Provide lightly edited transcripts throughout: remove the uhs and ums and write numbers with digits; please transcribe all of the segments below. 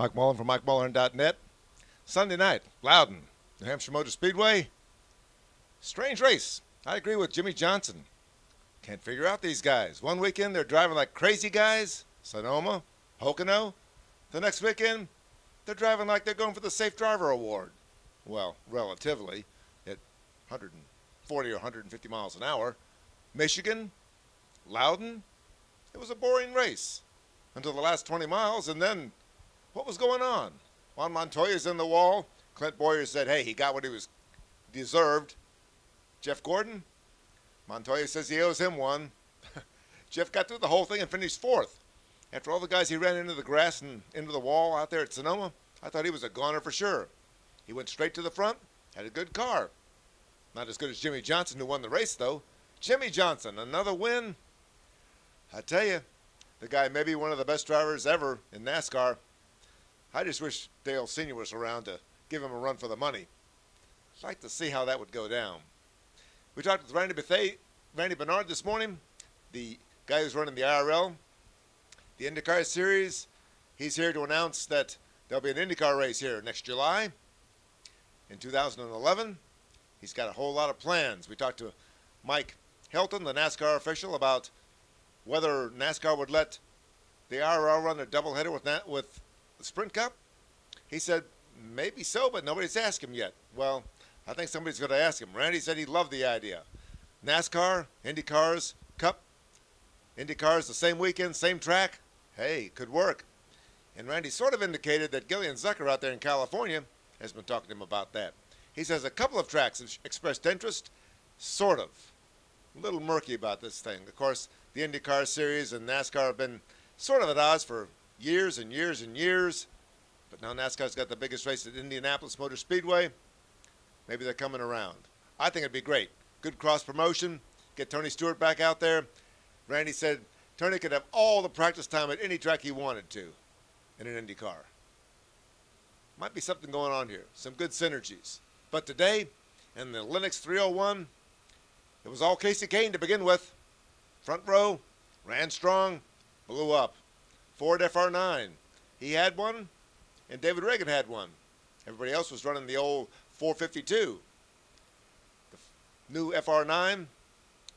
Mike Mullen from MikeMullen.net. Sunday night, Loudon, New Hampshire Motor Speedway. Strange race. I agree with Jimmie Johnson. Can't figure out these guys. One weekend they're driving like crazy guys, Sonoma, Pocono. The next weekend they're driving like they're going for the Safe Driver Award. Well, relatively, at 140 or 150 miles an hour. Michigan, Loudon, it was a boring race until the last 20 miles, and then what was going on? Juan Montoya's in the wall. Clint Boyer said, hey, he got what he was deserved. Jeff Gordon, Montoya says he owes him one. Jeff got through the whole thing and finished fourth. After all the guys he ran into the grass and into the wall out there at Sonoma, I thought he was a goner for sure. He went straight to the front, had a good car. Not as good as Jimmie Johnson, who won the race, though. Jimmie Johnson, another win. I tell you, the guy may be one of the best drivers ever in NASCAR. I just wish Dale Sr. was around to give him a run for the money. I'd like to see how that would go down. We talked with Randy Bernard this morning, the guy who's running the IRL, the IndyCar Series. He's here to announce that there'll be an IndyCar race here next July in 2011. He's got a whole lot of plans. We talked to Mike Helton, the NASCAR official, about whether NASCAR would let the IRL run a doubleheader with the Sprint Cup. He said maybe so, but nobody's asked him yet. Well, I think somebody's going to ask him. Randy said he loved the idea. NASCAR, IndyCars, Cup, IndyCars the same weekend, same track. Hey, could work. And Randy sort of indicated that Gillian Zucker out there in California has been talking to him about that. He says a couple of tracks have expressed interest, sort of. A little murky about this thing. Of course, the IndyCar Series and NASCAR have been sort of at odds for years and years and years. But now NASCAR's got the biggest race at Indianapolis Motor Speedway. Maybe they're coming around. I think it'd be great. Good cross promotion. Get Tony Stewart back out there. Randy said Tony could have all the practice time at any track he wanted to in an Indy car. Might be something going on here. Some good synergies. But today, in the Linux 301, it was all Kasey Kahne to begin with. Front row, ran strong, blew up. Ford FR9. He had one, and David Reagan had one. Everybody else was running the old 452. The new FR9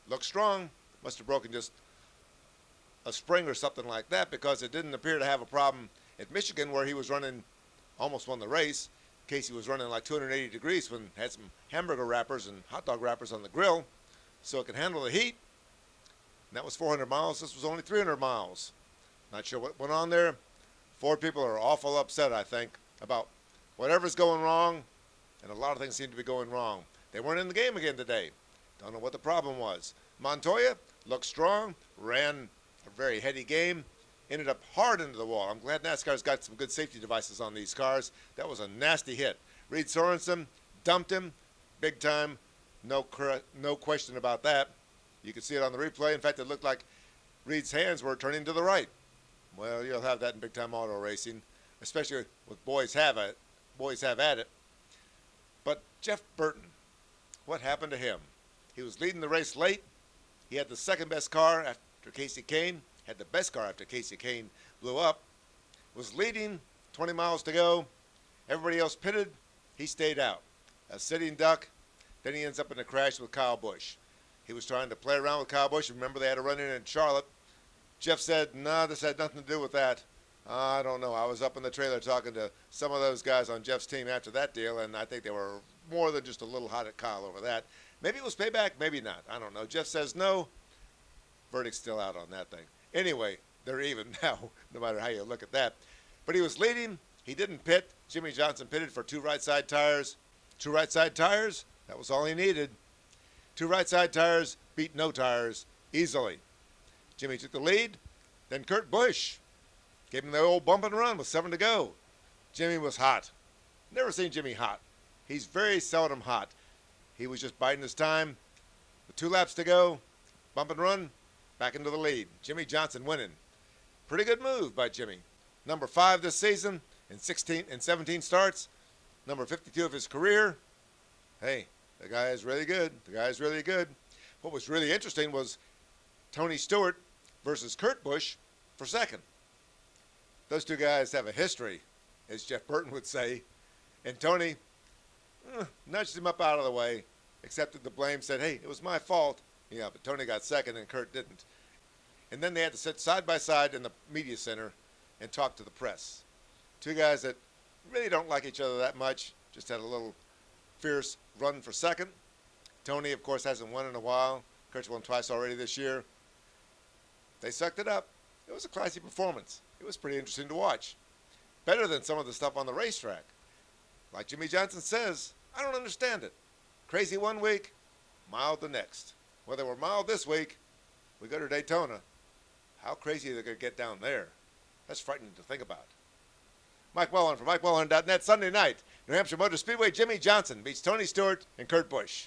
looked strong. Must have broken just a spring or something like that, because it didn't appear to have a problem at Michigan, where he was running, almost won the race. Kasey was running like 280 degrees when had some hamburger wrappers and hot dog wrappers on the grill, so it could handle the heat. And that was 400 miles. This was only 300 miles. Not sure what went on there. Ford people are awful upset, I think, about whatever's going wrong, and a lot of things seem to be going wrong. They weren't in the game again today. Don't know what the problem was. Montoya looked strong, ran a very heady game, ended up hard into the wall. I'm glad NASCAR's got some good safety devices on these cars. That was a nasty hit. Reed Sorensen dumped him big time. No question about that. You could see it on the replay. In fact, it looked like Reed's hands were turning to the right. Well, you'll have that in big-time auto racing, especially with boys have at it. But Jeff Burton, what happened to him? He was leading the race late. He had the second-best car after Kasey Kahne, had the best car after Kasey Kahne blew up, was leading, 20 miles to go. Everybody else pitted. He stayed out. A sitting duck. Then he ends up in a crash with Kyle Busch. He was trying to play around with Kyle Busch. Remember, they had a run-in Charlotte. Jeff said, no, this had nothing to do with that. I don't know. I was up in the trailer talking to some of those guys on Jeff's team after that deal, and I think they were more than just a little hot at Kyle over that. Maybe it was payback, maybe not. I don't know. Jeff says no. Verdict's still out on that thing. Anyway, they're even now, no matter how you look at that. But he was leading. He didn't pit. Jimmie Johnson pitted for 2 right-side tires. 2 right-side tires, that was all he needed. 2 right-side tires beat no tires easily. Jimmie took the lead. Then Kurt Busch gave him the old bump and run with 7 to go. Jimmie was hot. Never seen Jimmie hot. He's very seldom hot. He was just biding his time. With 2 laps to go, bump and run, back into the lead. Jimmie Johnson winning. Pretty good move by Jimmie. Number 5 this season in 17 starts. Number 52 of his career. Hey, the guy is really good. The guy is really good. What was really interesting was Tony Stewart versus Kurt Busch for second. Those 2 guys have a history. as Jeff Burton would say. And Tony nudged him up out of the way, accepted the blame, said, hey, it was my fault. Yeah, but Tony got second and Kurt didn't. And then they had to sit side by side in the media center and talk to the press. Two guys that really don't like each other that much, just had a little fierce run for second. Tony, of course, hasn't won in a while. Kurt's won twice already this year. They sucked it up. It was a classy performance. It was pretty interesting to watch. Better than some of the stuff on the racetrack. Like Jimmie Johnson says, I don't understand it. Crazy one week, mild the next. Whether we're mild this week, we go to Daytona. How crazy they're going to get down there. That's frightening to think about. Mike Wellhorn from MikeWellhorn.net. Sunday night, New Hampshire Motor Speedway, Jimmie Johnson beats Tony Stewart and Kurt Busch.